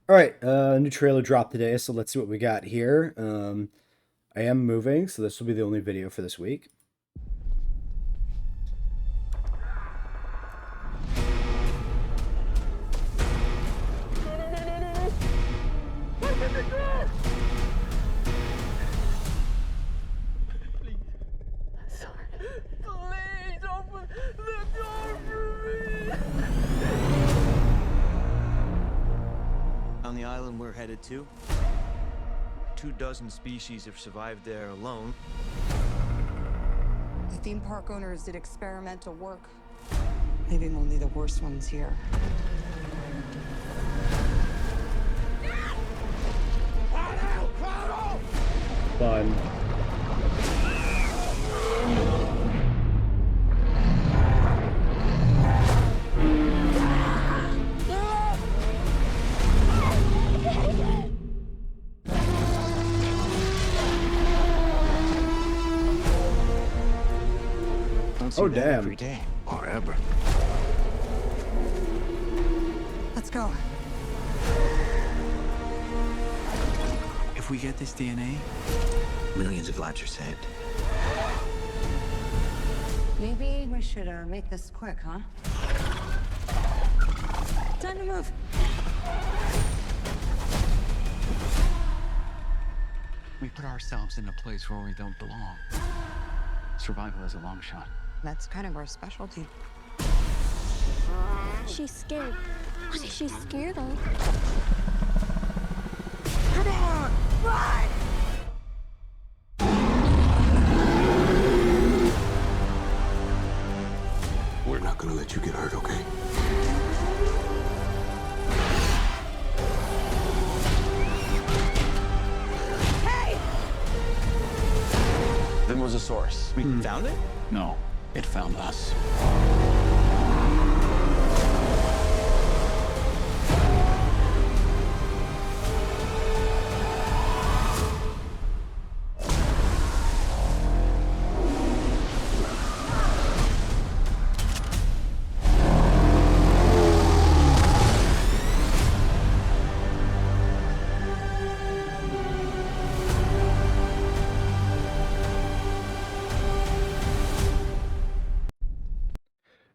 All right, new trailer dropped today, so let's see what we got here. I am moving, so this will be the only video for this week. Please open the door for me. On the island we're headed to, 24 species have survived there alone. The theme park owners did experimental work, leaving only the worst ones here. Fun. Don't see Oh, that damn. every day or ever. Let's go. If we get this DNA, millions of lives are saved. Maybe we should make this quick, huh? Time to move. We put ourselves in a place where we don't belong. Survival is a long shot. That's kind of our specialty. She's scared. What is she scared of? Come on, run! We're not gonna let you get hurt, okay? Hey! The Mosasaurus. We found it? No, it found us.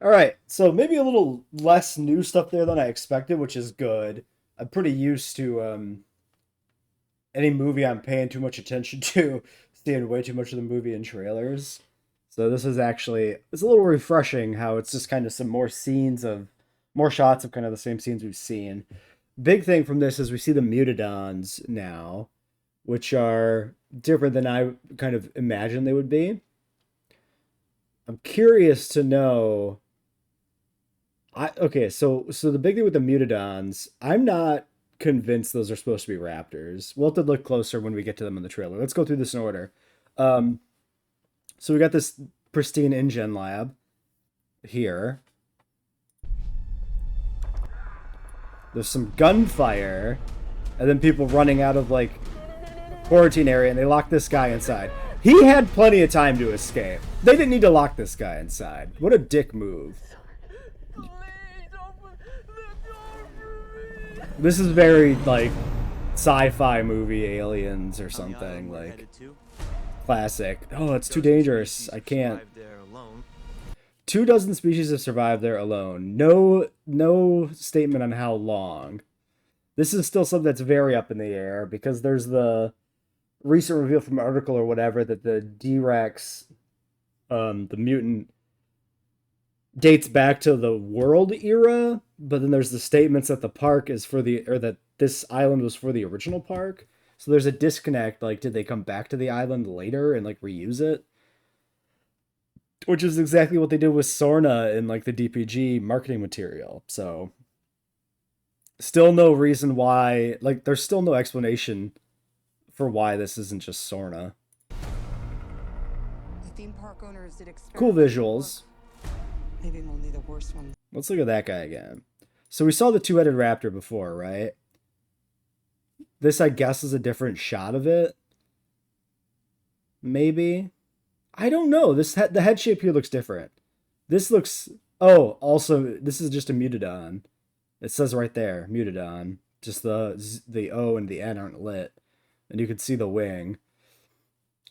All right, so maybe a little less new stuff there than I expected, which is good. I'm pretty used to any movie I'm paying too much attention to, seeing way too much of the movie in trailers. So this is actually, it's a little refreshing how it's just kind of some more shots of kind of the same scenes we've seen. Big thing from this is we see the Mutadons now, which are different than I kind of imagined they would be. I'm curious to know. So the big thing with the Mutadons, I'm not convinced those are supposed to be raptors. We'll have to look closer when we get to them in the trailer. Let's go through this in order. Um, so we got this pristine InGen lab here. There's some gunfire, and then people running out of like quarantine area, and they lock this guy inside. He had plenty of time to escape. They didn't need to lock this guy inside. What a dick move. Please open the door for me. This is very like sci-fi movie Aliens or On the something island we're like headed to, classic. Oh, it's too 24 dangerous. species I have can't. survived there alone. 24 species have survived there alone. No statement on how long. This is still something that's very up in the air because there's the recent reveal from an article or whatever that the D-Rex, the mutant, dates back to the world era, but then there's the statements that the park is for the, or that this island was for the original park. So there's a disconnect. Like, did they come back to the island later and like reuse it? Which is exactly what they did with Sorna in like the DPG marketing material. So still no reason why, like, there's still no explanation for why this isn't just Sorna. The theme park owners did Cool experimental visuals. work, leaving only the worst ones. Let's look at that guy again. So we saw the two-headed raptor before, right? This, I guess, is a different shot of it. Maybe. I don't know. The head shape here looks different. This looks... Oh, also, this is just a Mutadon. It says right there, Mutadon. Just the O and the N aren't lit. And you can see the wing.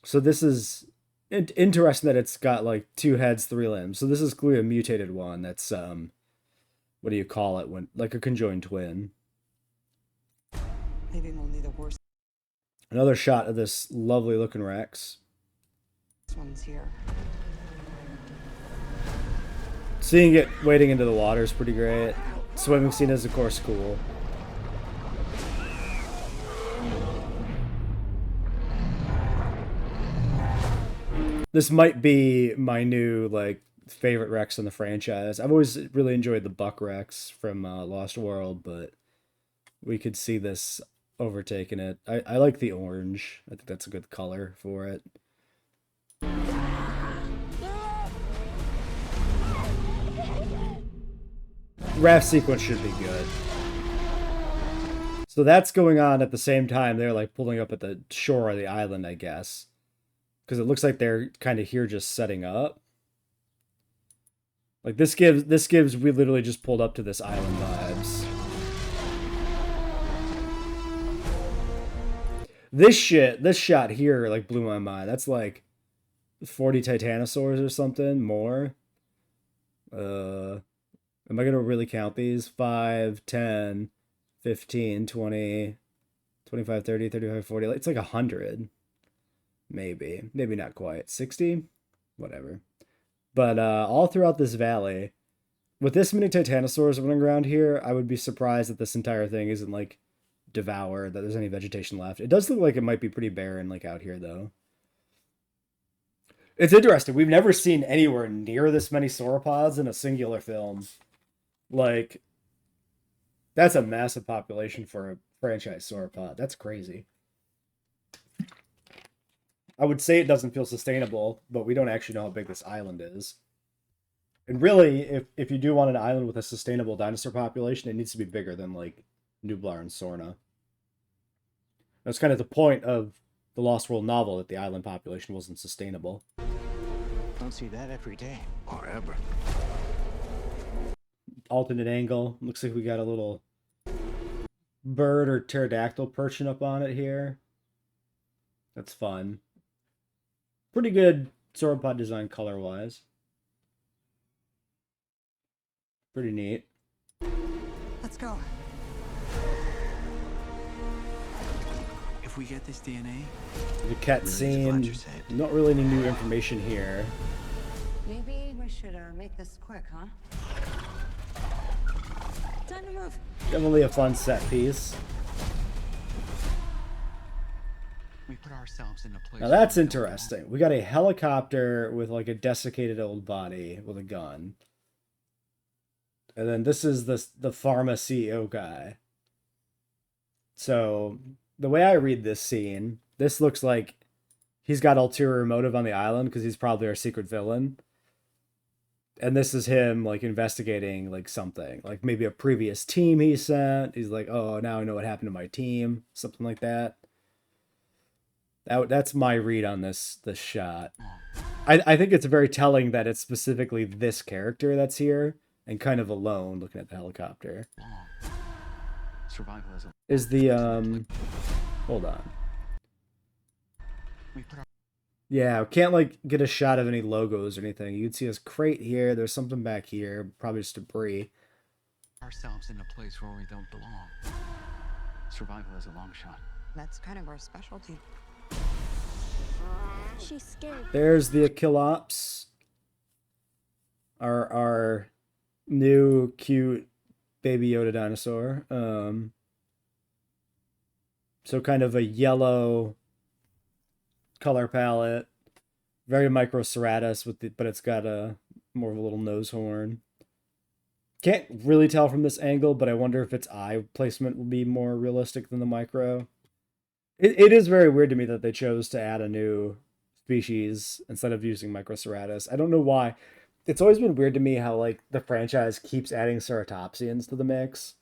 So this is interesting that it's got like 2 heads, 3 limbs. So this is clearly a mutated one. That's what do you call it when like a conjoined twin? Maybe only the worst Another shot of this lovely looking Rex. ones here. Seeing it wading into the water is pretty great. Swimming scene is of course cool. This might be my new like favorite Rex in the franchise. I've always really enjoyed the Buck Rex from Lost World, but we could see this overtaking it. I like the orange. I think that's a good color for it. Raft sequence should be good. So that's going on at the same time they're like pulling up at the shore of the island, I guess. Because it looks like they're kind of here just setting up. Like this gives we literally just pulled up to this island vibes. This shot here like blew my mind. That's like 40 titanosaurs or something more. Am I going to really count these? 5, 10, 15, 20, 25, 30, 35, 40. It's like 100. Maybe. Maybe not quite. 60? Whatever. But all throughout this valley, with this many titanosaurs running around here, I would be surprised that this entire thing isn't like devoured, that there's any vegetation left. It does look like it might be pretty barren like out here though. It's interesting. We've never seen anywhere near this many sauropods in a singular film. Like, that's a massive population for a franchise sauropod. That's crazy. I would say it doesn't feel sustainable, but we don't actually know how big this island is. And really, if you do want an island with a sustainable dinosaur population, it needs to be bigger than, like, Nublar and Sorna. That's kind of the point of the Lost World novel, that the island population wasn't sustainable. Don't see that every day. Or ever. Alternate angle. Looks like we got a little bird or pterodactyl perching up on it here. That's fun. Pretty good sauropod design color-wise. Pretty neat. Let's go. If we get this DNA, The cat scene. Not really any new information here. Maybe we should make this quick, huh? Time to move. Definitely a fun set piece. we put ourselves in a place. Now that's interesting. We got a helicopter with like a desiccated old body with a gun. And then this is the pharma CEO guy. So the way I read this scene, this looks like he's got ulterior motive on the island because he's probably our secret villain. And this is him like investigating like something, like maybe a previous team he sent. He's like, oh, now I know what happened to my team, something like that. That's my read on this shot. I think it's very telling that it's specifically this character that's here and kind of alone looking at the helicopter. Survivalism. Is the hold on. Yeah, can't like get a shot of any logos or anything. You can see this crate here. There's something back here, probably just debris. Ourselves in a place where we don't belong. Survival is a long shot. That's kind of our specialty. She's scared. There's the Achilops. Our new cute baby Yoda dinosaur. So kind of a yellow color palette, very Microceratus with the, but it's got a more of a little nose horn. Can't really tell from this angle, but I wonder if its eye placement will be more realistic than the micro. It is very weird to me that they chose to add a new species instead of using Microceratus. I don't know why. It's always been weird to me how like the franchise keeps adding ceratopsians to the mix.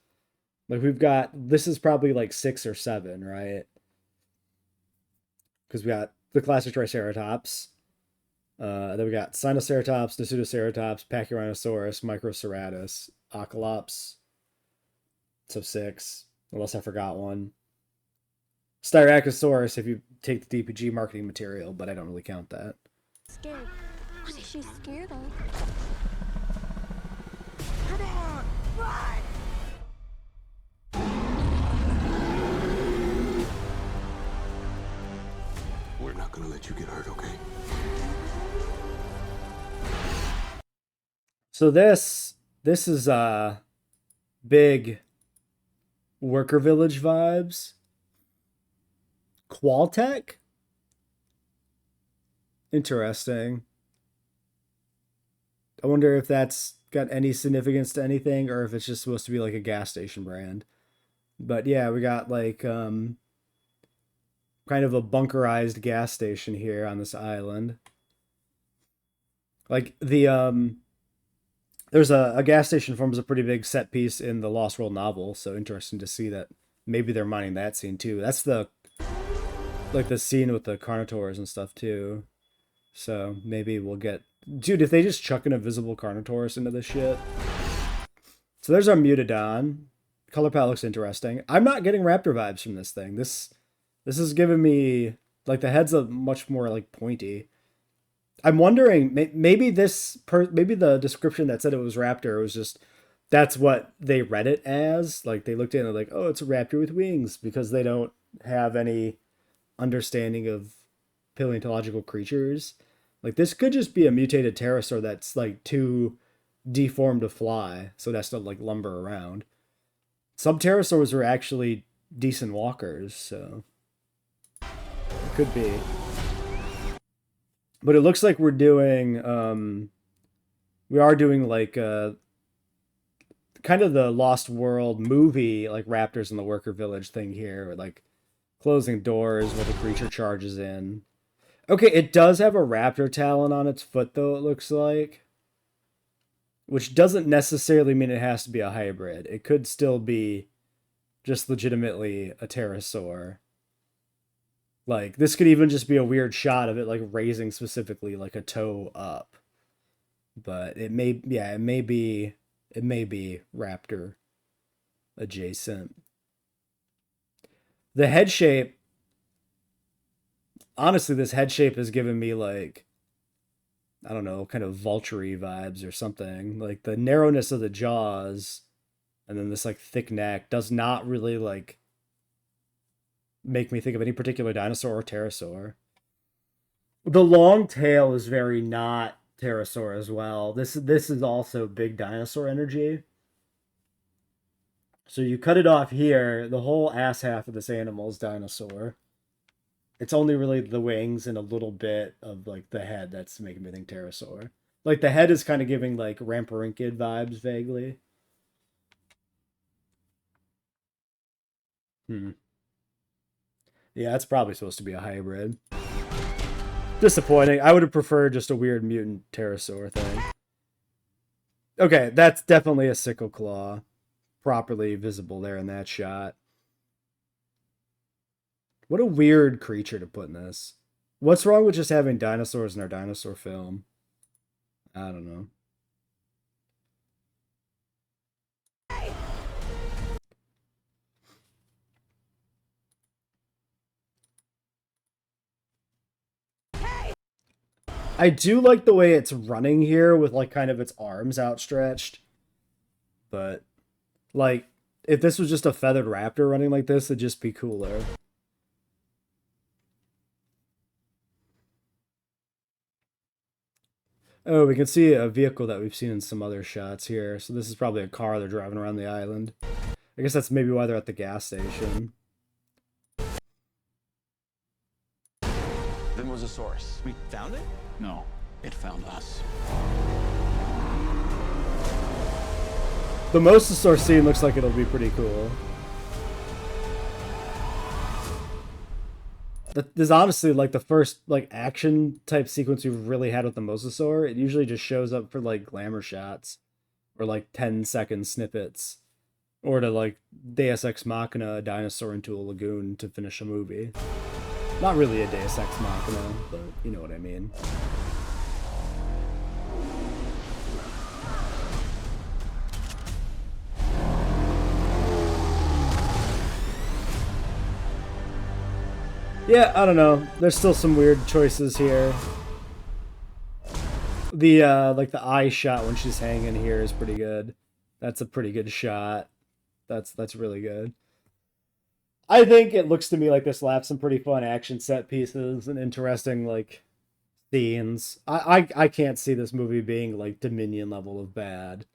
Like we've got, this is probably like 6 or 7, right? Because we got the classic Triceratops. Then we got Sinoceratops, Nasutoceratops, Pachyrhinosaurus, Microceratus, Achilops. So 6. Unless I forgot one. Styracosaurus if you take the DPG marketing material, but I don't really count that. Scared. What is she scared of? Come on, run! We're not gonna let you get hurt, okay? So this is big worker village vibes. Qualtech? Interesting. I wonder if that's got any significance to anything or if it's just supposed to be like a gas station brand. But yeah, we got like kind of a bunkerized gas station here on this island. Like the there's a gas station forms a pretty big set piece in the Lost World novel, so interesting to see that maybe they're mining that scene too. That's the like the scene with the Carnotaurs and stuff too. So maybe we'll get... Dude, if they just chuck an invisible Carnotaurus into this shit. So there's our Mutadon. Color palette looks interesting. I'm not getting raptor vibes from this thing. This is giving me... Like, the head's a much more, like, pointy. I'm wondering, maybe maybe the description that said it was raptor was just... That's what they read it as. Like, they looked at it and like, oh, it's a raptor with wings. Because they don't have any understanding of paleontological creatures. Like, this could just be a mutated pterosaur that's, like, too deformed to fly, so that's to, like, lumber around. Some pterosaurs were actually decent walkers, so... It could be. But it looks like we're doing, we are doing, like, kind of the Lost World movie, like, Raptors in the Worker Village thing here, with, like, closing doors while the creature charges in. Okay, it does have a raptor talon on its foot, though, it looks like. Which doesn't necessarily mean it has to be a hybrid. It could still be just legitimately a pterosaur. Like, this could even just be a weird shot of it, like, raising specifically, like, a toe up. But it may, yeah, it may be raptor adjacent. The head shape, honestly, this head shape has given me, like, I don't know, kind of vulture-y vibes or something. Like, the narrowness of the jaws and then this, like, thick neck does not really, like, make me think of any particular dinosaur or pterosaur. The long tail is very not pterosaur as well. This is also big dinosaur energy. So you cut it off here, the whole ass half of this animal is dinosaur. It's only really the wings and a little bit of, like, the head that's making me think pterosaur. Like, the head is kind of giving, like, Ramparinkid vibes, vaguely. Yeah, it's probably supposed to be a hybrid. Disappointing. I would have preferred just a weird mutant pterosaur thing. Okay, that's definitely a sickle claw. Properly visible there in that shot. What a weird creature to put in this. What's wrong with just having dinosaurs in our dinosaur film? I don't know. I do like the way it's running here with, like, kind of its arms outstretched. But, like, if this was just a feathered raptor running like this, it'd just be cooler. Oh, we can see a vehicle that we've seen in some other shots here. So this is probably a car they're driving around the island. I guess that's maybe why they're at the gas station. The Mosasaurus. We found it? No, it found us. The Mosasaur scene looks like it'll be pretty cool. This is honestly like the first, like, action type sequence we've really had with the Mosasaur. It usually just shows up for, like, glamour shots or, like, 10-second snippets, or to, like, Deus Ex Machina a dinosaur into a lagoon to finish a movie. Not really a Deus Ex Machina, but you know what I mean. Yeah, I don't know. There's still some weird choices here. The like the eye shot when she's hanging here is pretty good. That's a pretty good shot. That's really good. I think it looks to me like this laps some pretty fun action set pieces and interesting like scenes. I can't see this movie being like Dominion level of bad.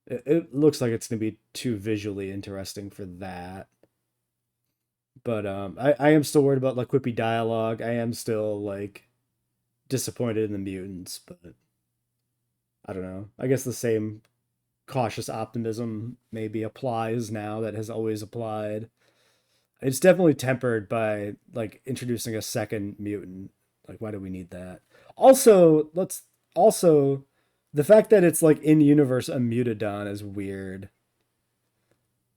It looks like it's gonna be too visually interesting for that. But I am still worried about like quippy dialogue. I am still like disappointed in the mutants, but I don't know. I guess the same cautious optimism maybe applies now that has always applied. It's definitely tempered by like introducing a second mutant. Like, why do we need that? Also the fact that it's like in universe a mutadon is weird,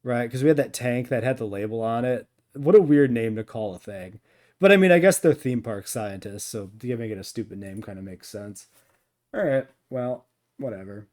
right? Because we had that tank that had the label on it. What a weird name to call a thing. But I mean, I guess they're theme park scientists, so giving it a stupid name kind of makes sense. All right, well, whatever.